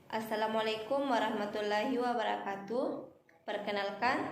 Assalamualaikum warahmatullahi wabarakatuh. Perkenalkan,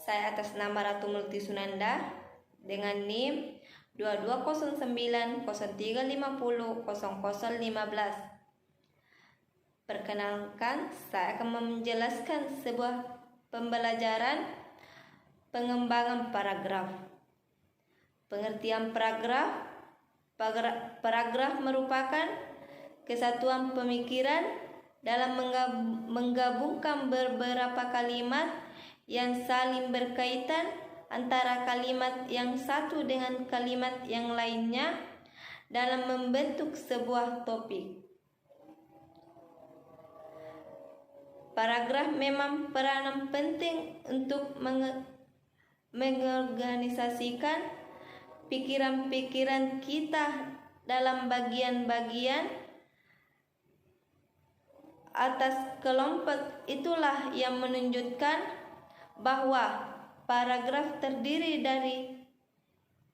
saya atas nama Ratu Multi Sunanda dengan NIM 220903500015. Perkenalkan, saya akan menjelaskan sebuah pembelajaran pengembangan paragraf. Pengertian paragraf. Paragraf merupakan kesatuan pemikiran dalam menggabungkan beberapa kalimat yang saling berkaitan antara kalimat yang satu dengan kalimat yang lainnya dalam membentuk sebuah topik. Paragraf memang peranan penting untuk mengorganisasikan pikiran-pikiran kita dalam bagian-bagian atas kelompok. Itulah yang menunjukkan bahwa paragraf terdiri dari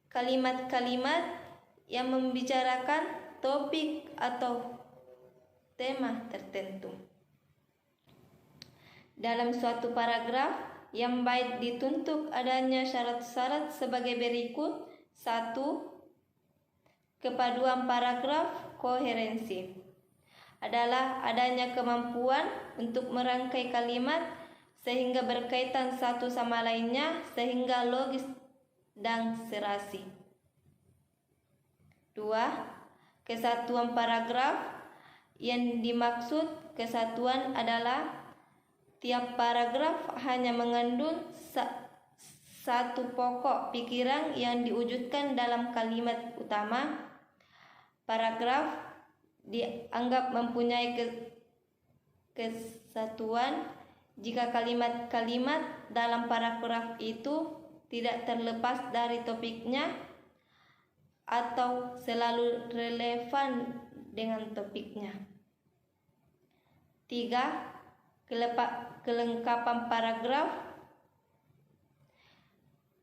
kalimat-kalimat yang membicarakan topik atau tema tertentu. Dalam suatu paragraf yang baik dituntut adanya syarat-syarat sebagai berikut. 1. Kepaduan paragraf. Koherensi adalah adanya kemampuan untuk merangkai kalimat sehingga berkaitan satu sama lainnya sehingga logis dan serasi. 2. Kesatuan paragraf. Yang dimaksud kesatuan adalah tiap paragraf hanya mengandung satu pokok pikiran yang diwujudkan dalam kalimat utama. Paragraf dianggap mempunyai kesatuan jika kalimat-kalimat dalam paragraf itu tidak terlepas dari topiknya atau selalu relevan dengan topiknya. 3. Kelengkapan paragraf.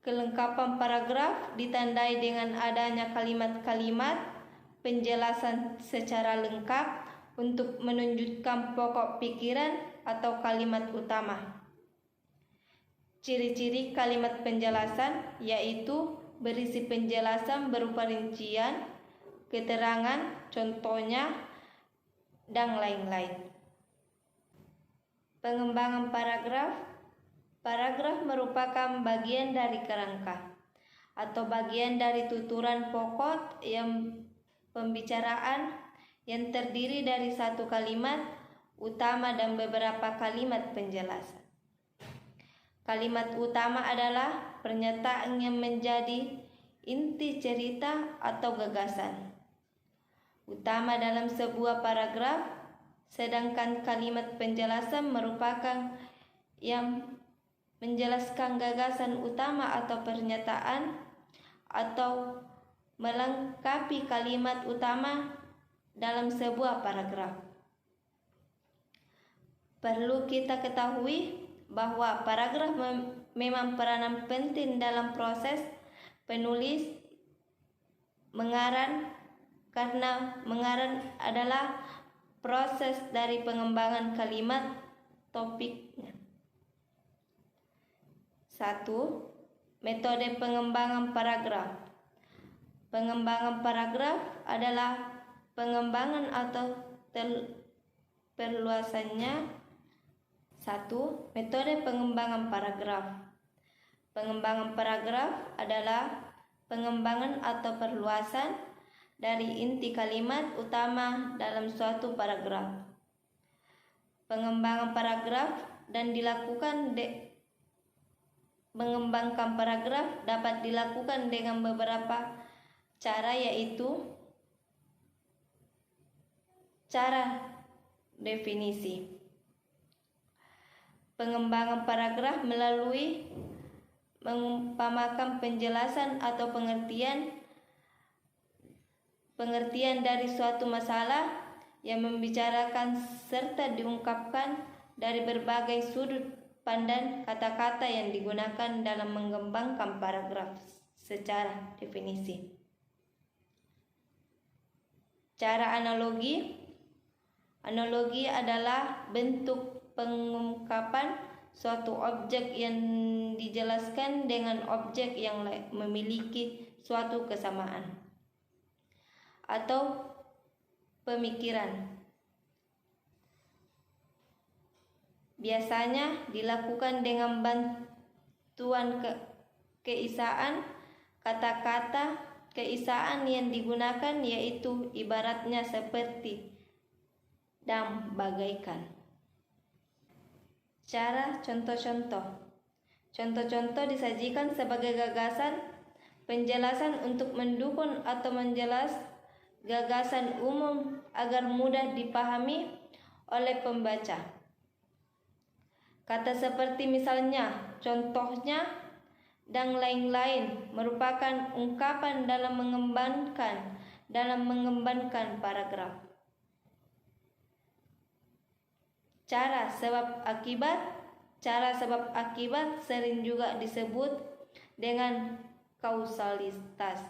Kelengkapan paragraf ditandai dengan adanya kalimat-kalimat penjelasan secara lengkap untuk menunjukkan pokok pikiran atau kalimat utama. Ciri-ciri kalimat penjelasan yaitu berisi penjelasan berupa rincian, keterangan, contohnya, dan lain-lain. Pengembangan paragraf. Paragraf merupakan bagian dari kerangka atau bagian dari tuturan pokok yang pembicaraan yang terdiri dari satu kalimat utama dan beberapa kalimat penjelasan. Kalimat utama adalah pernyataan yang menjadi inti cerita atau gagasan utama dalam sebuah paragraf, sedangkan kalimat penjelasan merupakan yang menjelaskan gagasan utama atau pernyataan atau melengkapi kalimat utama dalam sebuah paragraf. Perlu kita ketahui bahwa paragraf memang peranan penting dalam proses penulis mengarang, karena mengarang adalah proses dari pengembangan kalimat topiknya. 1. Metode pengembangan paragraf. Pengembangan paragraf adalah pengembangan atau perluasannya. 1. Metode pengembangan paragraf. Pengembangan paragraf adalah pengembangan atau perluasan dari inti kalimat utama dalam suatu paragraf. Pengembangan paragraf dan mengembangkan paragraf dapat dilakukan dengan beberapa cara, yaitu cara definisi. Pengembangan paragraf melalui mengumpamakan penjelasan atau pengertian dari suatu masalah yang membicarakan serta diungkapkan dari berbagai sudut pandang kata-kata yang digunakan dalam mengembangkan paragraf secara definisi. Cara analogi. Analogi adalah bentuk pengungkapan suatu objek yang dijelaskan dengan objek yang memiliki suatu kesamaan atau pemikiran. Biasanya dilakukan dengan bantuan keisaan. Kata-kata keisaan yang digunakan yaitu ibaratnya seperti dan bagaikan. Cara contoh-contoh. Contoh-contoh disajikan sebagai gagasan penjelasan untuk mendukung atau menjelas gagasan umum agar mudah dipahami oleh pembaca. Kata seperti misalnya, contohnya, dan lain-lain merupakan ungkapan dalam mengembangkan paragraf. Cara sebab akibat. Cara sebab akibat sering juga disebut dengan kausalitas.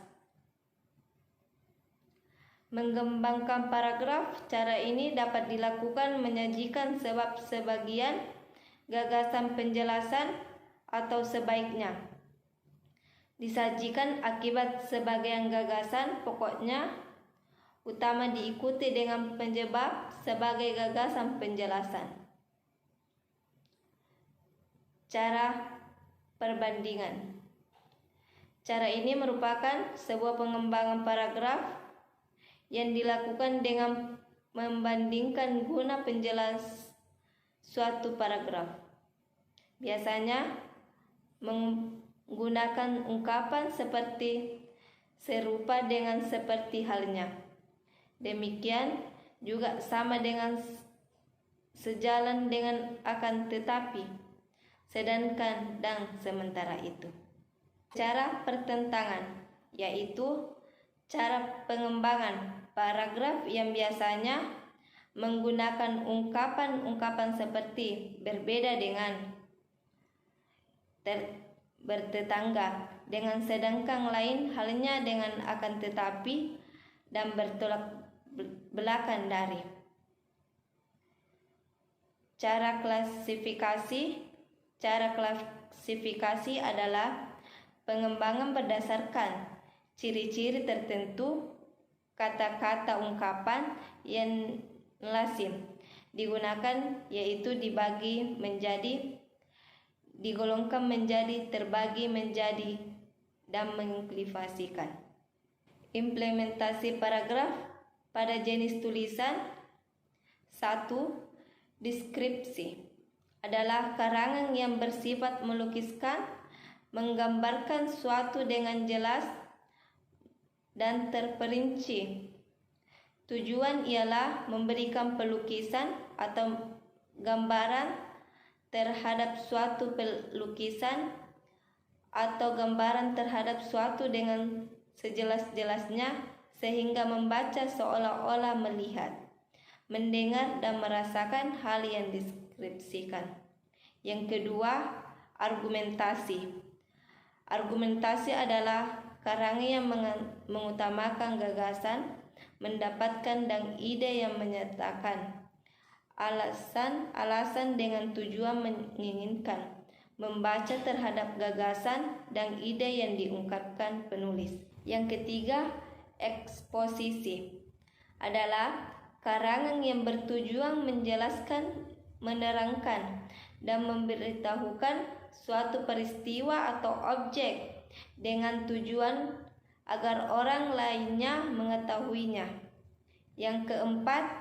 Mengembangkan paragraf, cara ini dapat dilakukan menyajikan sebab sebagian gagasan penjelasan atau sebaiknya disajikan akibat sebagian gagasan pokoknya utama diikuti dengan penyebab sebagai gagasan penjelasan. Cara perbandingan. Cara ini merupakan sebuah pengembangan paragraf yang dilakukan dengan membandingkan guna penjelas suatu paragraf. Biasanya menggunakan ungkapan seperti serupa dengan seperti halnya. Demikian juga sama dengan sejalan dengan akan tetapi, sedangkan dan sementara itu. Cara pertentangan, yaitu cara pengembangan paragraf yang biasanya menggunakan ungkapan-ungkapan seperti berbeda dengan, bertetangga dengan, sedangkan lain halnya dengan akan tetapi, dan bertolak belakang dari. Cara klasifikasi. Cara klasifikasi adalah pengembangan berdasarkan ciri-ciri tertentu. Kata-kata ungkapan yang lazim digunakan yaitu dibagi menjadi, digolongkan menjadi, terbagi menjadi, dan mengklasifikasikan. Implementasi paragraf pada jenis tulisan. 1. Deskripsi adalah karangan yang bersifat melukiskan, menggambarkan suatu dengan jelas dan terperinci. Tujuan ialah memberikan pelukisan atau gambaran terhadap suatu pelukisan atau gambaran terhadap suatu dengan sejelas-jelasnya sehingga membaca seolah-olah melihat, mendengar dan merasakan hal yang deskripsikan. Yang kedua, argumentasi. Argumentasi adalah karangan yang mengutamakan gagasan, mendapatkan dan ide yang menyatakan alasan dengan tujuan menginginkan membaca terhadap gagasan dan ide yang diungkapkan penulis. Yang ketiga, eksposisi adalah karangan yang bertujuan menjelaskan, menerangkan, dan memberitahukan suatu peristiwa atau objek dengan tujuan agar orang lainnya mengetahuinya. Yang keempat,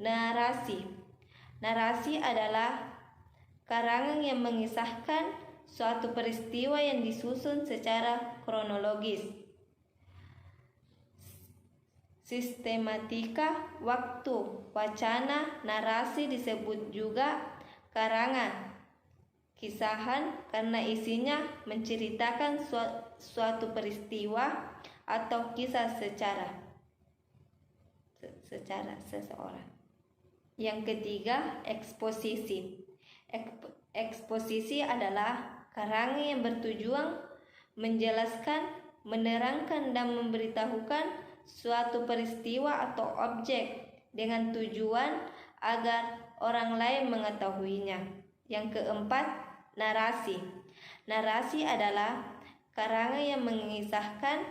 narasi. Narasi adalah karangan yang mengisahkan suatu peristiwa yang disusun secara kronologis. Sistematika waktu, wacana, narasi disebut juga karangan kisahan karena isinya menceritakan suatu peristiwa atau kisah secara seseorang. Yang ketiga, eksposisi. Eksposisi adalah karangan yang bertujuan menjelaskan, menerangkan dan memberitahukan suatu peristiwa atau objek dengan tujuan agar orang lain mengetahuinya. Yang keempat, narasi. Narasi adalah karangan yang mengisahkan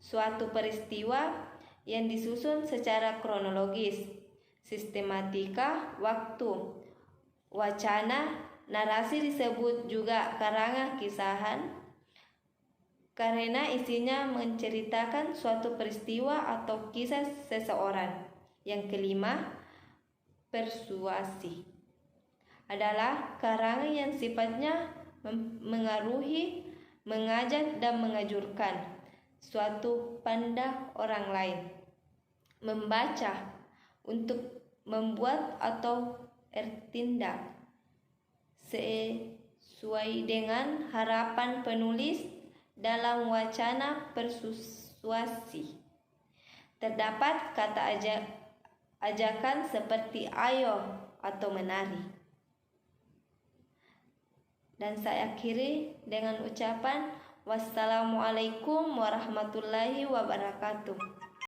suatu peristiwa yang disusun secara kronologis, sistematika, waktu. Wacana. Narasi disebut juga karangan kisahan karena isinya menceritakan suatu peristiwa atau kisah seseorang. Yang kelima, persuasi adalah karangan yang sifatnya mengaruhi, mengajak dan mengajurkan suatu pada orang lain membaca untuk membuat atau bertindak sesuai dengan harapan penulis dalam wacana persuasi. Terdapat kata ajakan seperti ayo atau menari. Dan saya akhiri dengan ucapan wassalamualaikum warahmatullahi wabarakatuh.